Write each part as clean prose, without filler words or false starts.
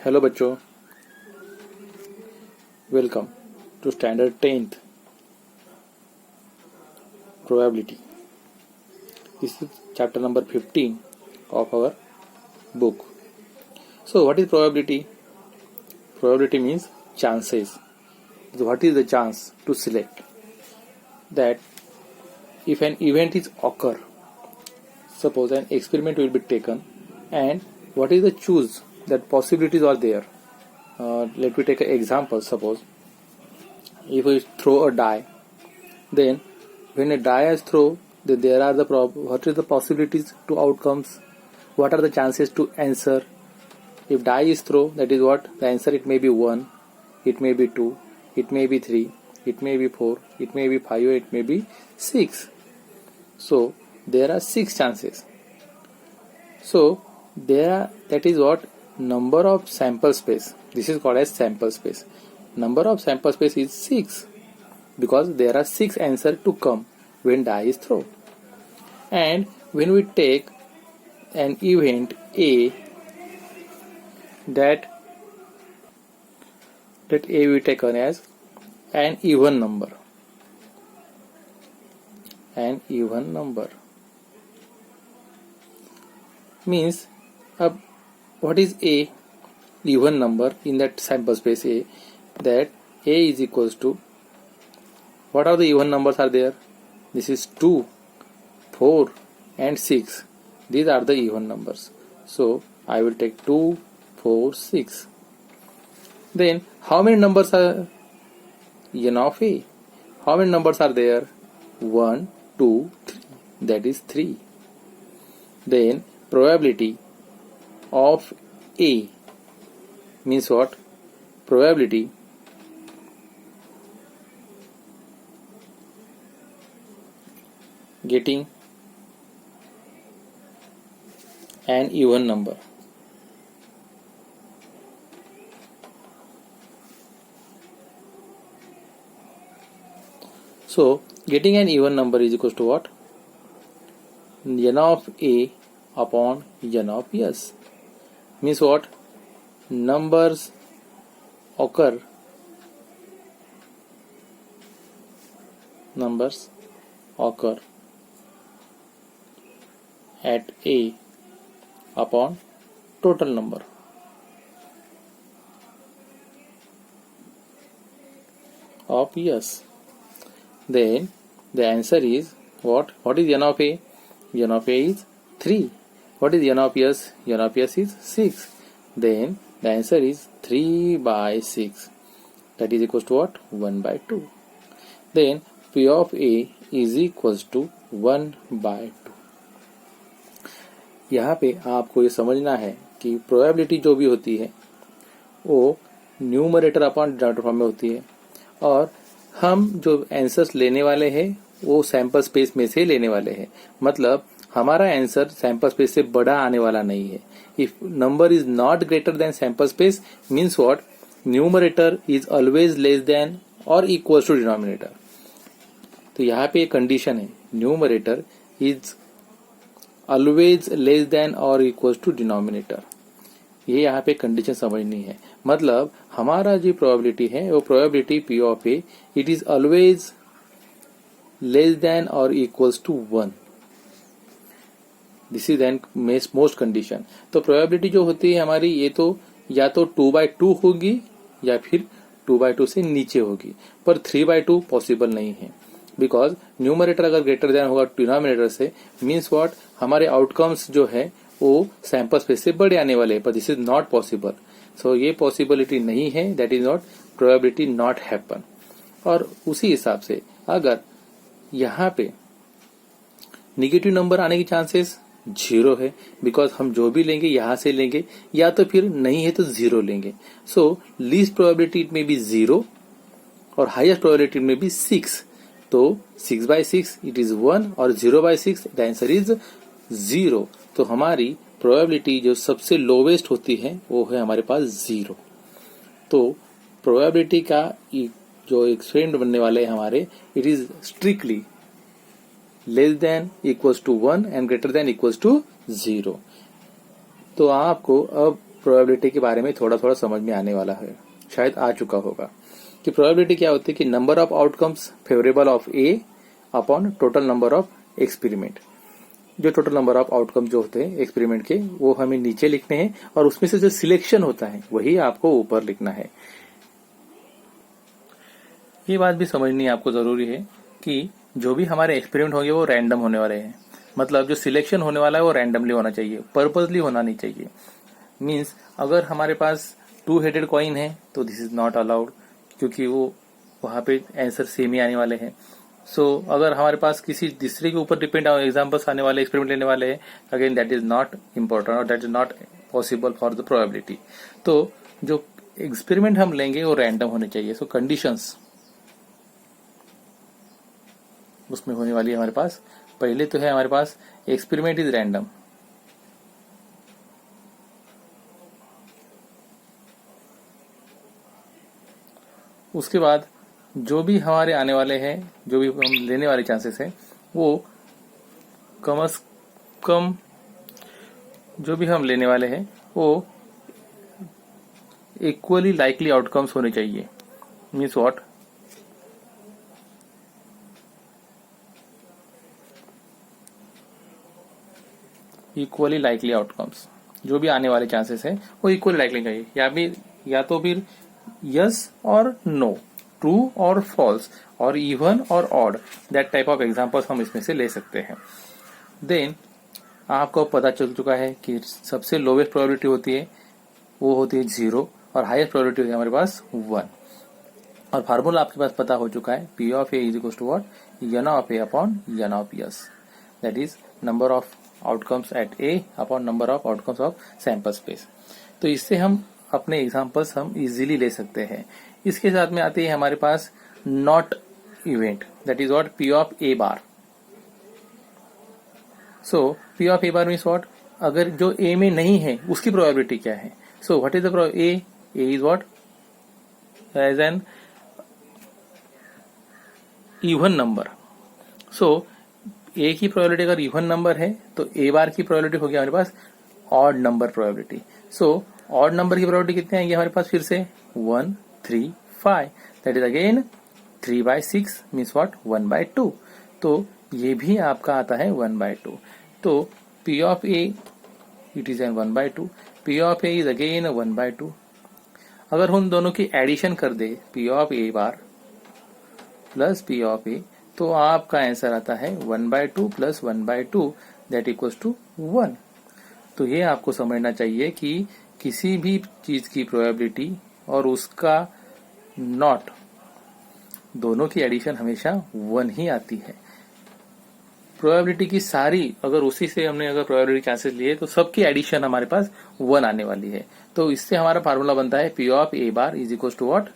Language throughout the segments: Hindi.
हेलो बच्चों, welcome to standard 10th probability. This is chapter number 15 of our book. So what is probability? Probability means chances. So what is the chance to select that if an event is occur, suppose an experiment will be taken, and what is the choose that possibilities are there. Let me take an example. Suppose if we throw a die, then when a die is thrown, then there are what is the possibilities to outcomes, what are the chances to answer. If die is thrown, that is what the answer. It may be 1, it may be 2, it may be 3, it may be 4, it may be 5, or it may be 6. So there are 6 chances. So that is what number of sample space. This is called as sample space. Number of sample space is 6 because there are 6 answers to come when die is thrown. And when we take an event A, that A we taken as an even number. An even number means what is A? Even number in that sample space A, that A is equals to, what are the even numbers are there? This is 2, 4 and 6. These are the even numbers. So I will take 2, 4, 6. Then how many numbers are n of A? How many numbers are there? 1, 2, 3. That is 3. Then probability of A means what? Probability getting an even number. So getting an even number is equals to what? N of A upon n of S. Means what? Numbers occur at A upon total number of S. Then the answer is what? What is n of A? N of A is 3. What is n of S? N of S is 6. Then the answer is 3 by 6. That is equals to what? 1 by 2. Then P of A is equals to 1 by 2. यहाँ पे आपको ये समझना है कि प्रोबेबिलिटी जो भी होती है वो न्यूमरेटर अपॉन डिनोमिनेटर फॉर्म में होती है, और हम जो आंसर्स लेने वाले हैं वो सैंपल स्पेस में से लेने वाले हैं. मतलब हमारा आंसर सैंपल स्पेस से बड़ा आने वाला नहीं है. If number is not greater than sample space means what? Numerator is always less than और इक्वल टू डिनोमिनेटर. तो यहाँ पे एक कंडीशन है, numerator is always less than और इक्वल टू डिनोमिनेटर. ये यहाँ पे कंडीशन समझनी है. मतलब हमारा जो प्रोबेबिलिटी है वो probability P of A, it is always less than और equals to 1. This is an most condition. तो प्रोबेबिलिटी जो होती है हमारी, ये तो या तो 2/2 होगी या फिर 2/2 से नीचे होगी, पर 3/2 पॉसिबल नहीं है. बिकॉज न्यूमरेटर अगर ग्रेटर देन होगा डिनोमिनेटर से मीन्स व्हाट? हमारे आउटकम्स जो है वो सैंपल स्पेस से बड़े आने वाले हैं, पर दिस इज नॉट पॉसिबल. सो ये पॉसिबिलिटी नहीं है. That is not probability not happen. और उसी हिसाब से अगर यहाँ पे निगेटिव नंबर आने की चांसेस 0 है, बिकॉज हम जो भी लेंगे यहाँ से लेंगे, या तो फिर नहीं है तो 0 लेंगे. सो लीस्ट प्रोबेबिलिटी इट में बी 0 और हाईएस्ट प्रोबेबिलिटी में बी 6. तो 6/6 इट इज 1 और 0/6 द आंसर इज 0. तो हमारी प्रोबेबिलिटी जो सबसे लोवेस्ट होती है वो है हमारे पास 0. तो प्रोबेबिलिटी का जो एक्सपेरिमेंट बनने वाले हैं हमारे, it is strictly less than equals to 1 and greater than equals to 0. तो आपको अब प्रोबेबिलिटी के बारे में थोड़ा थोड़ा समझ में आने वाला है, शायद आ चुका होगा कि प्रोबेबिलिटी क्या होती है कि number of outcomes favourable of A upon total number of experiment. जो टोटल नंबर ऑफ आउटकम जो होते हैं एक्सपेरिमेंट के वो हमें नीचे लिखने हैं और उसमें से जो सिलेक्शन होता है वही आपको ऊपर लिखना है। ये बात भी समझनी आपको जरूरी है कि जो भी हमारे एक्सपेरिमेंट होंगे वो रैंडम होने वाले हैं, मतलब जो सिलेक्शन होने वाला है वो रैंडमली होना चाहिए, पर्पसली होना नहीं चाहिए। मीन्स अगर हमारे पास 2 हेडेड कॉइन है तो दिस इज नॉट अलाउड, क्योंकि वो वहां पे आंसर सेम ही आने वाले हैं। सो अगर हमारे पास किसी दूसरे के ऊपर डिपेंड एग्जाम्पल्स आने वाले, एक्सपेरिमेंट लेने वाले हैं, again that is not important और that is not possible for the probability. तो जो एक्सपेरिमेंट हम लेंगे वो रैंडम होने चाहिए। सो कंडीशंस उसमें होने वाली है हमारे पास। पहले तो है हमारे पास एक्सपेरिमेंट इज रैंडम, उसके बाद जो भी हमारे आने वाले हैं, जो भी हम लेने वाले चांसेस हैं, वो कम से कम जो भी हम लेने वाले हैं वो इक्वली लाइकली आउटकम्स होने चाहिए। Means what, equally likely outcomes, जो भी आने वाले चांसेस हैं वो इक्वली लाइकली चाहिए, या तो फिर यस और नो, ट्रू और फॉल्स, और इवन और odd, that type of examples हम इसमें से ले सकते हैं। देन आपको पता चल चुका है कि सबसे लोवेस्ट प्रोबेबिलिटी होती है वो होती है 0 और हाईएस्ट प्रोबेबिलिटी होती है हमारे पास 1। और फार्मूला आपके पास पता हो चुका है, P of A is equal to what, n of A upon n of S, that is number of outcomes at A upon number of outcomes of sample space. तो इससे हम अपने एग्जांपल्स हम इजीली ले सकते हैं। इसके साथ में आती है हमारे पास not event, that is what, P of A bar. So P of A bar means what, अगर जो A में नहीं है उसकी प्रोबेबिलिटी क्या है। So what is the A is what, as an even number. So A की प्रोबेबिलिटी अगर इवन नंबर है तो A बार की प्रोबेबिलिटी होगी हमारे पास odd number probability. So odd number की प्रोबेबिलिटी कितने आएंगे हमारे पास, फिर से 1 3 5, that is again 3/6 means what, 1/2। तो ये भी आपका आता है 1/2। तो P of A it is an 1/2, P of A is again 1/2। अगर हम दोनों की एडिशन कर दे P of A bar plus P of A, तो आपका आंसर आता है 1/2 प्लस 1/2 दैट इक्वल्स टू 1। तो ये आपको समझना चाहिए कि किसी भी चीज की प्रोबेबिलिटी और उसका नॉट, दोनों की एडिशन हमेशा 1 ही आती है। प्रोबेबिलिटी की सारी, अगर उसी से हमने अगर प्रोबेबिलिटी चांसेस लिए तो सबकी एडिशन हमारे पास 1 आने वाली है। तो इससे हमारा फार्मूला बनता है P of A bar is equal to what,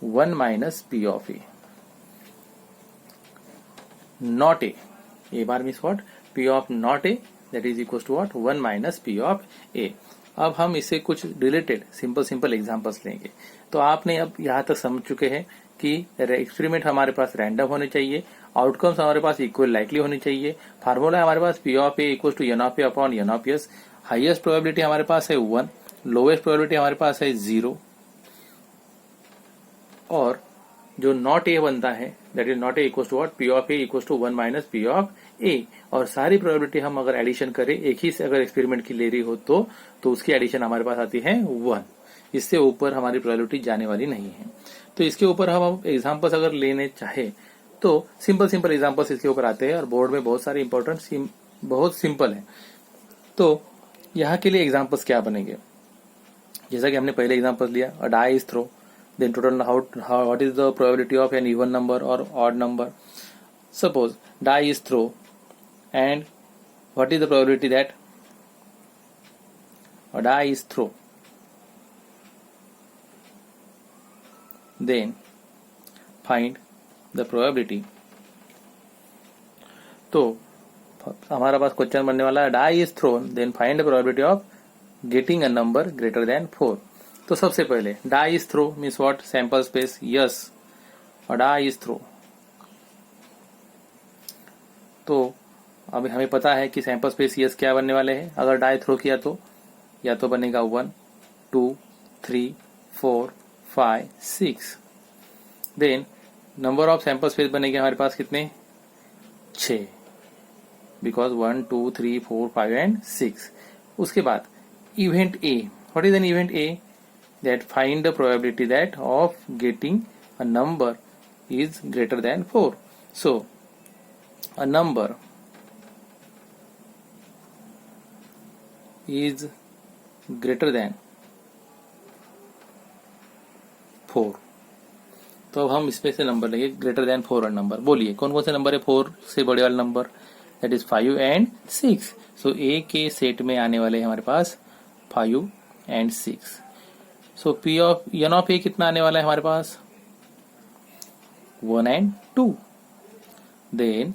1 minus P of A not A bar means what, P of not A that is equal to what, 1 minus P of A। अब हम इससे कुछ रिलेटेड सिंपल एग्जांपल्स लेंगे। तो आपने अब यहाँ तक समझ चुके हैं कि एक्सपेरिमेंट हमारे पास रैंडम होने चाहिए, आउटकम्स हमारे पास इक्वल लाइकली होनी चाहिए, फार्मूला हमारे पास P of A equal to n of A upon n of S, highest probability हमारे पास है 1, लोवेस्ट प्रोबेबिलिटी हमारे पास है 0, और जो नॉट ए बनता है that is not A equal to what, P of A equal to 1 minus P of A। और सारी प्रोबेबिलिटी हम अगर एडिशन करें एक ही से अगर एक्सपेरिमेंट की ले रही हो तो उसकी एडिशन हमारे पास आती है 1। इससे ऊपर हमारी प्रोबेबिलिटी जाने वाली नहीं है। तो इसके ऊपर हम एग्जांपल्स अगर लेने चाहे तो सिंपल एग्जांपल्स इसके ऊपर आते हैं और बोर्ड में बहुत सारे इंपॉर्टेंट बहुत सिंपल है। तो यहाँ के लिए एग्जांपल्स क्या बनेंगे, जैसा कि हमने पहले एग्जांपल लिया, a die is throw, then total what is the probability of an even number or odd number. Suppose die is throw, and what is the probability that a die is throw, then find the probability। तो हमारा पास क्वेश्चन बनने वाला है die is thrown, then find the probability of getting a number greater than 4। तो सबसे पहले die is throw means what, sample space yes, और डाई इज थ्रो। तो अभी हमें पता है कि सैंपल स्पेस यस क्या बनने वाले हैं अगर डाई थ्रो किया तो, या तो बनेगा 1 2 3 4 5 6। Then number of sample space बनेंगे हमारे पास कितने, 6, बिकॉज 1 2 3 4 5 एंड 6। उसके बाद event A, what is an event A, that find the probability that of getting a number is greater than 4. So a number is greater than 4। तो अब हम इसमें से नंबर लेंगे ग्रेटर देन 4 और नंबर। बोलिए कौन कौन से नंबर है 4 से बड़े वाले number, that is 5 and 6। So A के सेट में आने वाले हैं हमारे पास 5 and 6। So P of N of A कितना आने वाला है हमारे पास, 1 and 2। Then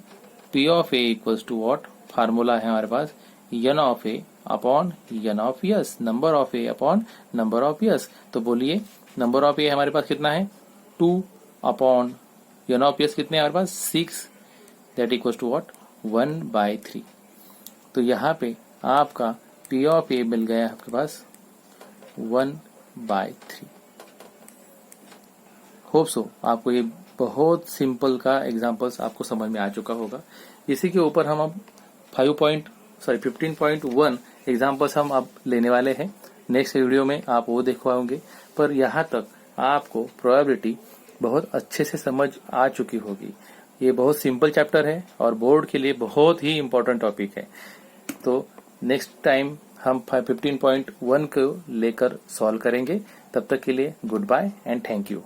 P of A equals to what, formula है हमारे पास N of A upon N of S, number of A upon number of S. तो बोलिए नंबर ऑफ ए हमारे पास कितना है 2 अपॉन एन ऑफ यस कितने हमारे पास 6, दैट इक्वल्स टू व्हाट 1/3। तो यहाँ पे आपका पी ऑफ ए मिल गया आपके पास 1/3। होप सो आपको ये बहुत सिंपल का एग्जांपल्स आपको समझ में आ चुका होगा। इसी के ऊपर हम अब 15.1 एग्जांपल्स हम अब लेने वाले हैं। नेक्स्ट वीडियो में आप वो देखवाओगे, पर यहाँ तक आपको प्रोबेबिलिटी बहुत अच्छे से समझ आ चुकी होगी। ये बहुत सिंपल चैप्टर है और बोर्ड के लिए बहुत ही इम्पोर्टेंट टॉपिक है। तो नेक्स्ट टाइम हम 15.1 को लेकर सॉल्व करेंगे। तब तक के लिए good bye and thank you.